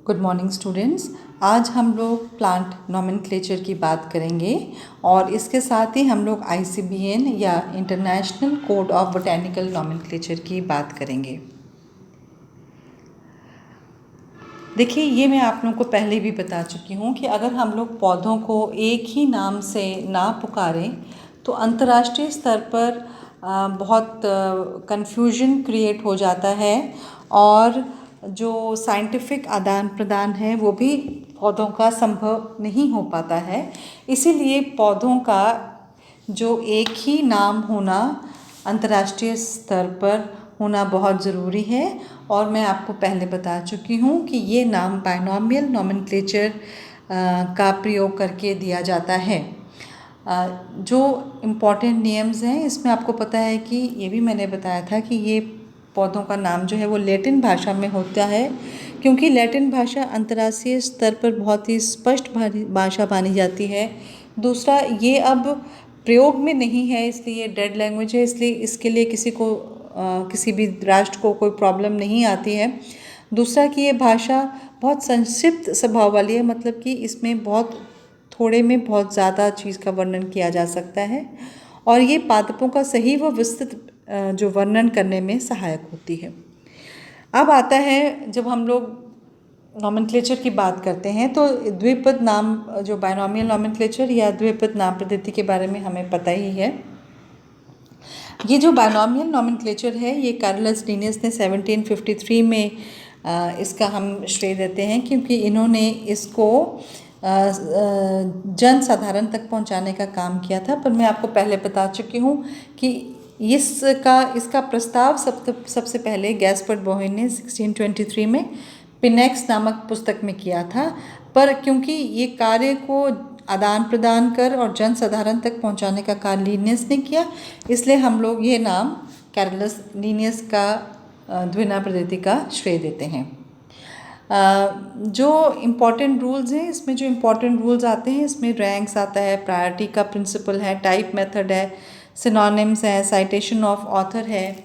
Good morning students. आज हम लोग प्लांट नॉमेनक्लेचर की बात करेंगे और इसके साथ ही हम लोग ICBN या international code of botanical nomenclature की बात करेंगे। देखिए, ये मैं आप लोगों को पहले भी बता चुकी हूँ कि अगर हम लोग पौधों को एक ही नाम से ना पुकारें तो अंतर्राष्ट्रीय स्तर पर बहुत कन्फ्यूजन क्रिएट हो जाता है और जो साइंटिफिक आदान प्रदान है वो भी पौधों का संभव नहीं हो पाता है। इसीलिए पौधों का जो एक ही नाम होना अंतर्राष्ट्रीय स्तर पर होना बहुत ज़रूरी है और मैं आपको पहले बता चुकी हूँ कि ये नाम बायनॉमियल नॉमेनक्लेचर का प्रयोग करके दिया जाता है। जो इम्पॉर्टेंट नियम्स हैं इसमें आपको पता है कि ये भी मैंने बताया था कि ये पौधों का नाम जो है वो लैटिन भाषा में होता है, क्योंकि लैटिन भाषा अंतर्राष्ट्रीय स्तर पर बहुत ही स्पष्ट भाषा मानी जाती है। दूसरा, ये अब प्रयोग में नहीं है, इसलिए डेड लैंग्वेज है, इसलिए इसके लिए किसी भी राष्ट्र को कोई प्रॉब्लम नहीं आती है। दूसरा कि ये भाषा बहुत संक्षिप्त स्वभाव वाली है, मतलब कि इसमें बहुत थोड़े में बहुत ज़्यादा चीज़ का वर्णन किया जा सकता है और ये पादपों का सही व विस्तृत जो वर्णन करने में सहायक होती है। अब आता है, जब हम लोग नॉमेनक्लेचर की बात करते हैं तो द्विपद नाम, जो बायनॉमियल नॉमेनक्लेचर या द्विपद नाम पद्धति के बारे में हमें पता ही है। ये जो बायनॉमियल नॉमेनक्लेचर है ये कार्लस लिनियस ने 1753 में इसका हम श्रेय देते हैं, क्योंकि इन्होंने इसको जन साधारण तक पहुंचाने का काम किया था। पर मैं आपको पहले बता चुकी हूँ कि इसका प्रस्ताव सबसे पहले गैस्पर्ड बोहेन ने 1623 में पिनेक्स नामक पुस्तक में किया था, पर क्योंकि ये कार्य को आदान प्रदान कर और जन साधारण तक पहुंचाने का कार्य लिनियस ने किया, इसलिए हम लोग ये नाम कार्लस लिनियस का द्विनाम पद्धति का श्रेय देते हैं। जो इम्पॉर्टेंट रूल्स हैं, इसमें जो इम्पॉर्टेंट रूल्स आते हैं इसमें रैंक्स आता है, प्रायोरिटी का प्रिंसिपल है, टाइप मेथड है, सिनोनिम्स है, साइटेशन ऑफ ऑथर है,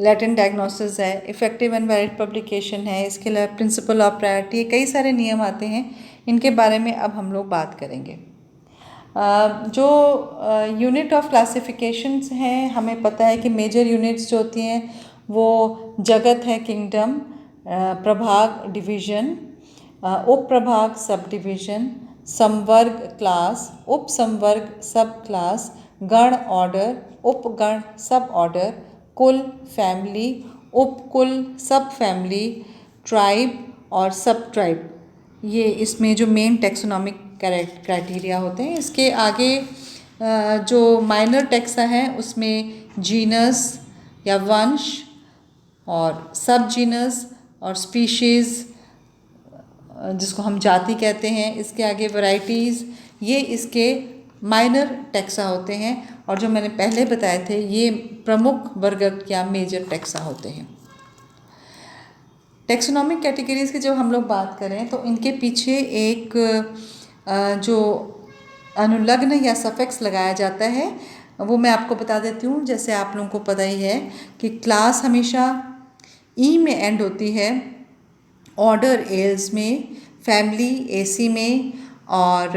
लैटिन डायग्नोसिस है, इफेक्टिव एंड वैलिड पब्लिकेशन है, इसके अलावा प्रिंसिपल ऑफ प्रायोरिटी, कई सारे नियम आते हैं। इनके बारे में अब हम लोग बात करेंगे। जो यूनिट ऑफ क्लासिफिकेशंस हैं, हमें पता है कि मेजर यूनिट्स जो होती हैं वो जगत है किंगडम, प्रभाग डिवीजन, उप प्रभाग सब डिवीजन, संवर्ग क्लास, उप संवर्ग सब क्लास, गण ऑर्डर, उपगण सब ऑर्डर, कुल फैमिली, उपकुल सब फैमिली, ट्राइब और सब ट्राइब। ये इसमें जो मेन टेक्सोनॉमिक क्राइटेरिया होते हैं। इसके आगे जो माइनर टेक्सा हैं उसमें जीनस या वंश और सब जीनस और स्पीशीज़, जिसको हम जाति कहते हैं, इसके आगे वैरायटीज़, ये इसके माइनर टेक्सा होते हैं। और जो मैंने पहले बताए थे ये प्रमुख वर्ग या मेजर टेक्सा होते हैं। टेक्सोनॉमिक कैटेगरीज़ की जब हम लोग बात करें तो इनके पीछे एक जो अनुलग्न या सफिक्स लगाया जाता है वो मैं आपको बता देती हूँ। जैसे आप लोगों को पता ही है कि क्लास हमेशा ई में एंड होती है, ऑर्डर एल्स में, फैमिली AC में और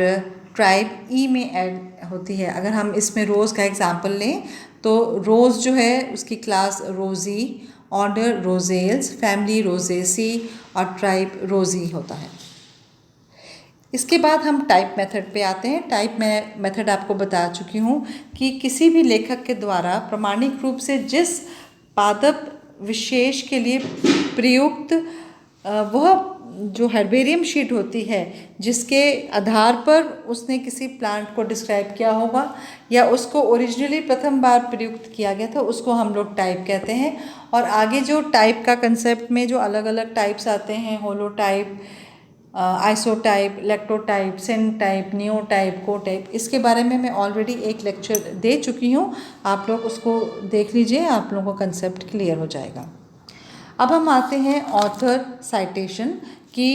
ट्राइब ई में एंड होती है। अगर हम इसमें रोज़ का एग्जाम्पल लें तो रोज़ जो है उसकी क्लास रोज़ी, ऑर्डर रोजेल्स, फैमिली रोजेसी और ट्राइब रोजी होता है। इसके बाद हम टाइप मेथड पे आते हैं। टाइप मेथड आपको बता चुकी हूँ कि किसी भी लेखक के द्वारा प्रामाणिक रूप से जिस पादप विशेष के लिए प्रयुक्त वह जो हर्बेरियम शीट होती है जिसके आधार पर उसने किसी प्लांट को डिस्क्राइब किया होगा या उसको ओरिजिनली प्रथम बार प्रयुक्त किया गया था, उसको हम लोग टाइप कहते हैं। और आगे जो टाइप का कंसेप्ट में जो अलग अलग टाइप्स आते हैं, होलोटाइप, आइसोटाइप, इलेक्ट्रोटाइप, सिनटाइप, नियोटाइप, कोटाइप, इसके बारे में मैं ऑलरेडी एक लेक्चर दे चुकी हूँ, आप लोग उसको देख लीजिए, आप लोगों को कंसेप्ट क्लियर हो जाएगा। अब हम आते हैं ऑथर साइटेशन की।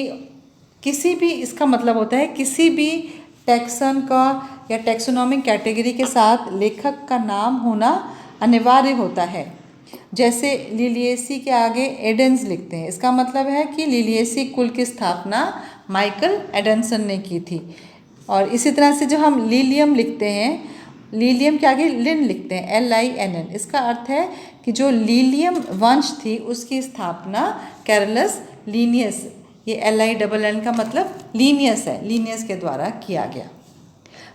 किसी भी, इसका मतलब होता है किसी भी टैक्सन का या टैक्सोनॉमिक कैटेगरी के साथ लेखक का नाम होना अनिवार्य होता है। जैसे लिलिएसी के आगे एडेंस लिखते हैं, इसका मतलब है कि लिलिएसी कुल की स्थापना माइकल एडेंसन ने की थी। और इसी तरह से जो हम लीलियम लिखते हैं, लीलियम के आगे लिन लिखते हैं, LINN, इसका अर्थ है कि जो लीलियम वंश थी उसकी स्थापना कैरोलस लीनियस, ये LINN का मतलब लीनियस है, लीनियस के द्वारा किया गया।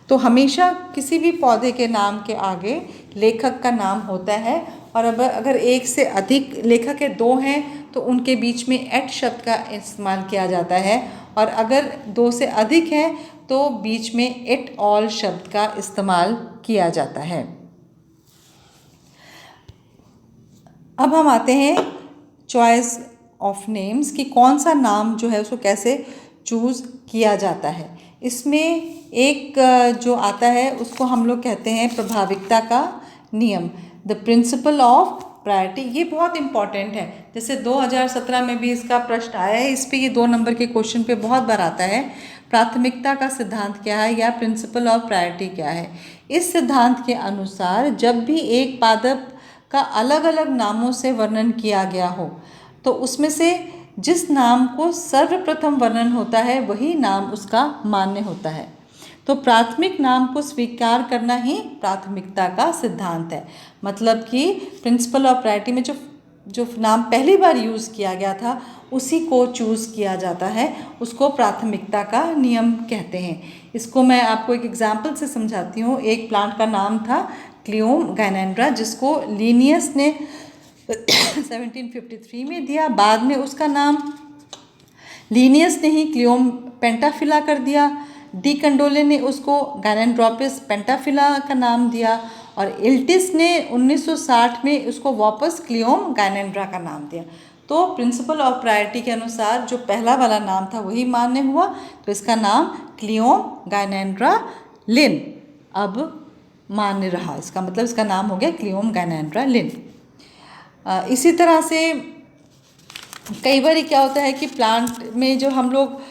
तो हमेशा किसी भी पौधे के नाम के आगे लेखक का नाम होता है, और अब अगर एक से अधिक लेखक के दो हैं तो उनके बीच में एट शब्द का इस्तेमाल किया जाता है, और अगर दो से अधिक हैं तो बीच में एट ऑल शब्द का इस्तेमाल किया जाता है। अब हम आते हैं चॉइस ऑफ नेम्स कि कौन सा नाम जो है उसको कैसे चूज़ किया जाता है। इसमें एक जो आता है उसको हम लोग कहते हैं प्रभाविकता का नियम, द प्रिंसिपल ऑफ प्रायोरिटी। ये बहुत इम्पॉर्टेंट है, जैसे 2017 में भी इसका प्रश्न आया है, इस पे ये 2 नंबर के क्वेश्चन पे बहुत बार आता है। प्राथमिकता का सिद्धांत क्या है या प्रिंसिपल ऑफ प्रायोरिटी क्या है। इस सिद्धांत के अनुसार जब भी एक पादप का अलग अलग नामों से वर्णन किया गया हो तो उसमें से जिस नाम को सर्वप्रथम वर्णन होता है वही नाम उसका मान्य होता है। तो प्राथमिक नाम को स्वीकार करना ही प्राथमिकता का सिद्धांत है। मतलब कि प्रिंसिपल ऑफ प्रायोरिटी में जो नाम पहली बार यूज़ किया गया था उसी को चूज़ किया जाता है, उसको प्राथमिकता का नियम कहते हैं। इसको मैं आपको एक एग्जाम्पल से समझाती हूँ। एक प्लांट का नाम था क्लियोम गायनेंड्रा, जिसको लीनियस ने 1753 में दिया। बाद में उसका नाम लीनियस ने ही क्लियोम पेंटाफिला कर दिया। डी कंडोले ने उसको गायनेंड्रोपिस पेंटाफिला का नाम दिया, और इल्टिस ने 1960 में उसको वापस क्लियोम गायनेंड्रा का नाम दिया। तो प्रिंसिपल ऑफ प्रायोरिटी के अनुसार जो पहला वाला नाम था वही मान्य हुआ, तो इसका नाम क्लियोम गायनेंड्रा लिन अब मान्य रहा। इसका मतलब इसका नाम हो गया क्लियोम गायनेंड्रा लिन। इसी तरह से कई बार क्या होता है कि प्लांट में जो हम लोग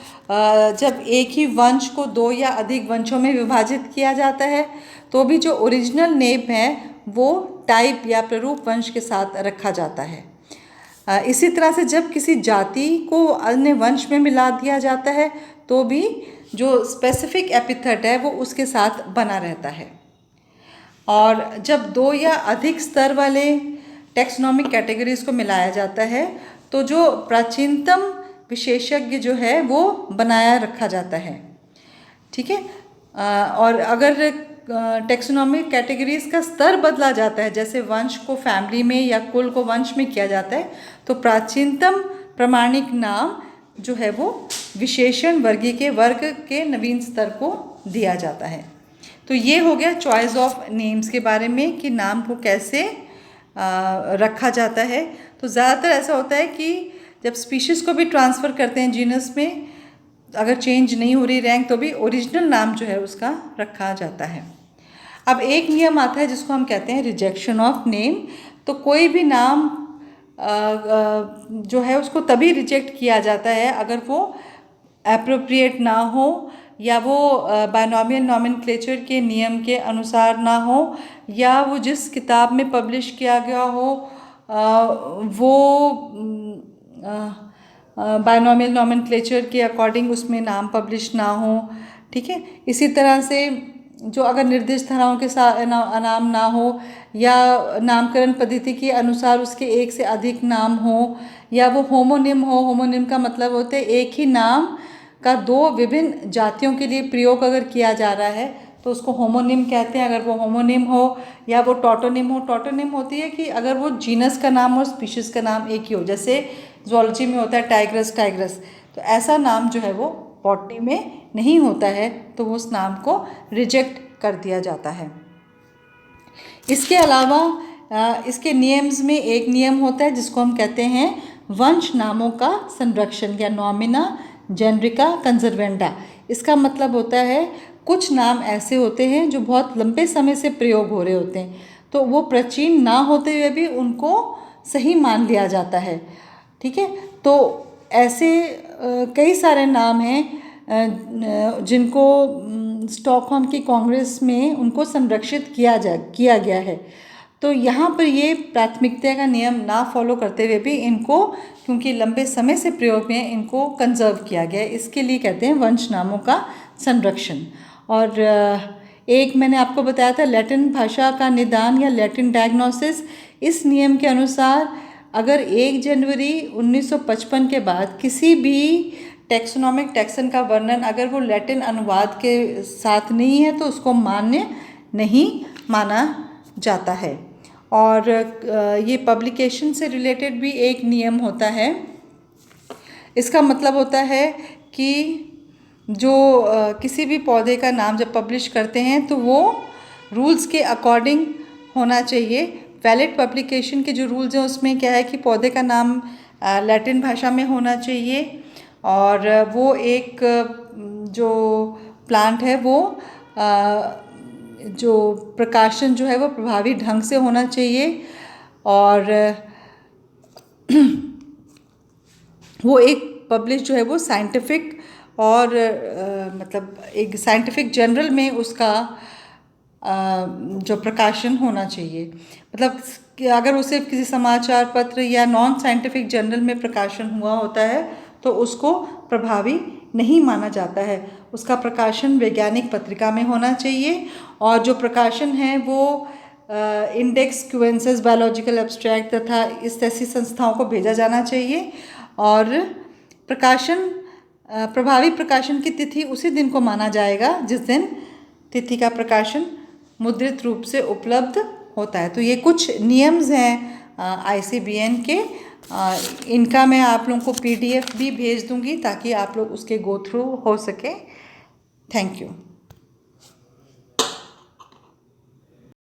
जब एक ही वंश को 2 या अधिक वंशों में विभाजित किया जाता है तो भी जो ओरिजिनल नेम है वो टाइप या प्ररूप वंश के साथ रखा जाता है। इसी तरह से जब किसी जाति को अन्य वंश में मिला दिया जाता है तो भी जो स्पेसिफिक एपिथेट है वो उसके साथ बना रहता है। और जब 2 या अधिक स्तर वाले टेक्सोनॉमिक कैटेगरीज को मिलाया जाता है तो जो प्राचीनतम विशेषज्ञ जो है वो बनाया रखा जाता है। ठीक है। और अगर टेक्सोनॉमिक कैटेगरीज का स्तर बदला जाता है, जैसे वंश को फैमिली में या कुल को वंश में किया जाता है, तो प्राचीनतम प्रमाणिक नाम जो है वो विशेषण वर्गीय के वर्ग के नवीन स्तर को दिया जाता है। तो ये हो गया चॉइस ऑफ नेम्स के बारे में कि नाम को कैसे रखा जाता है। तो ज़्यादातर ऐसा होता है कि जब स्पीशीज़ को भी ट्रांसफ़र करते हैं जीनस में, अगर चेंज नहीं हो रही रैंक, तो भी ओरिजिनल नाम जो है उसका रखा जाता है। अब एक नियम आता है जिसको हम कहते हैं रिजेक्शन ऑफ नेम। तो कोई भी नाम जो है उसको तभी रिजेक्ट किया जाता है अगर वो एप्रोप्रिएट ना हो, या वो बायनॉमियल नॉमेनक्लेचर के नियम के अनुसार ना हो, या वो जिस किताब में पब्लिश किया गया हो वो बायनॉमियल नॉमेनक्लेचर के अकॉर्डिंग उसमें नाम पब्लिश ना हो। ठीक है। इसी तरह से जो अगर निर्दिष्ट धाराओं के साथ नाम ना हो, या नामकरण पद्धति के अनुसार उसके एक से अधिक नाम हो, या वो होमोनिम हो। होमोनिम का मतलब होता है एक ही नाम का 2 विभिन्न जातियों के लिए प्रयोग अगर किया जा रहा है तो उसको होमोनिम कहते हैं। अगर वो होमोनिम हो या वो टॉटोनिम हो। टॉटोनिम होती है कि अगर वो जीनस का नाम और स्पीशीज़ का नाम एक ही हो, जैसे ज़ूलॉजी में होता है टाइग्रस टाइग्रस, तो ऐसा नाम जो है वो बॉटनी में नहीं होता है, तो वो उस नाम को रिजेक्ट कर दिया जाता है। इसके अलावा इसके नियम्स में एक नियम होता है जिसको हम कहते हैं वंश नामों का संरक्षण, या नॉमिना जेनरिका कंजर्वेंडा। इसका मतलब होता है कुछ नाम ऐसे होते हैं जो बहुत लंबे समय से प्रयोग हो रहे होते हैं, तो वो प्राचीन ना होते हुए भी उनको सही मान लिया जाता है। ठीक है। तो ऐसे कई सारे नाम हैं जिनको स्टॉकहोम की कांग्रेस में उनको संरक्षित किया गया है। तो यहाँ पर ये प्राथमिकता का नियम ना फॉलो करते हुए भी इनको, क्योंकि लंबे समय से प्रयोग में इनको कंजर्व किया गया है, इसके लिए कहते हैं वंश नामों का संरक्षण। और एक मैंने आपको बताया था लैटिन भाषा का निदान या लैटिन डायग्नोसिस। इस नियम के अनुसार अगर 1 जनवरी 1955 के बाद किसी भी टैक्सोनॉमिक टैक्सन का वर्णन अगर वो लैटिन अनुवाद के साथ नहीं है तो उसको मान्य नहीं माना जाता है। और ये पब्लिकेशन से रिलेटेड भी एक नियम होता है। इसका मतलब होता है कि जो किसी भी पौधे का नाम जब पब्लिश करते हैं तो वो रूल्स के अकॉर्डिंग होना चाहिए। वैलिड पब्लिकेशन के जो रूल्स हैं उसमें क्या है कि पौधे का नाम लैटिन भाषा में होना चाहिए, और वो एक जो प्लांट है वो जो प्रकाशन जो है वो प्रभावी ढंग से होना चाहिए, और वो एक पब्लिश जो है वो साइंटिफिक और मतलब एक साइंटिफिक जर्नल में उसका जो प्रकाशन होना चाहिए। मतलब कि अगर उसे किसी समाचार पत्र या नॉन साइंटिफिक जर्नल में प्रकाशन हुआ होता है तो उसको प्रभावी नहीं माना जाता है। उसका प्रकाशन वैज्ञानिक पत्रिका में होना चाहिए, और जो प्रकाशन है वो इंडेक्स क्यूएंसिस बायोलॉजिकल एब्स्ट्रैक्ट तथा इस ऐसी संस्थाओं को भेजा जाना चाहिए। और प्रकाशन प्रभावी प्रकाशन की तिथि उसी दिन को माना जाएगा जिस दिन तिथि का प्रकाशन मुद्रित रूप से उपलब्ध होता है। तो ये कुछ नियम्स हैं ICBN के। इनका मैं आप लोगों को PDF भी भेज दूंगी ताकि आप लोग उसके गो थ्रू हो सके। Thank you.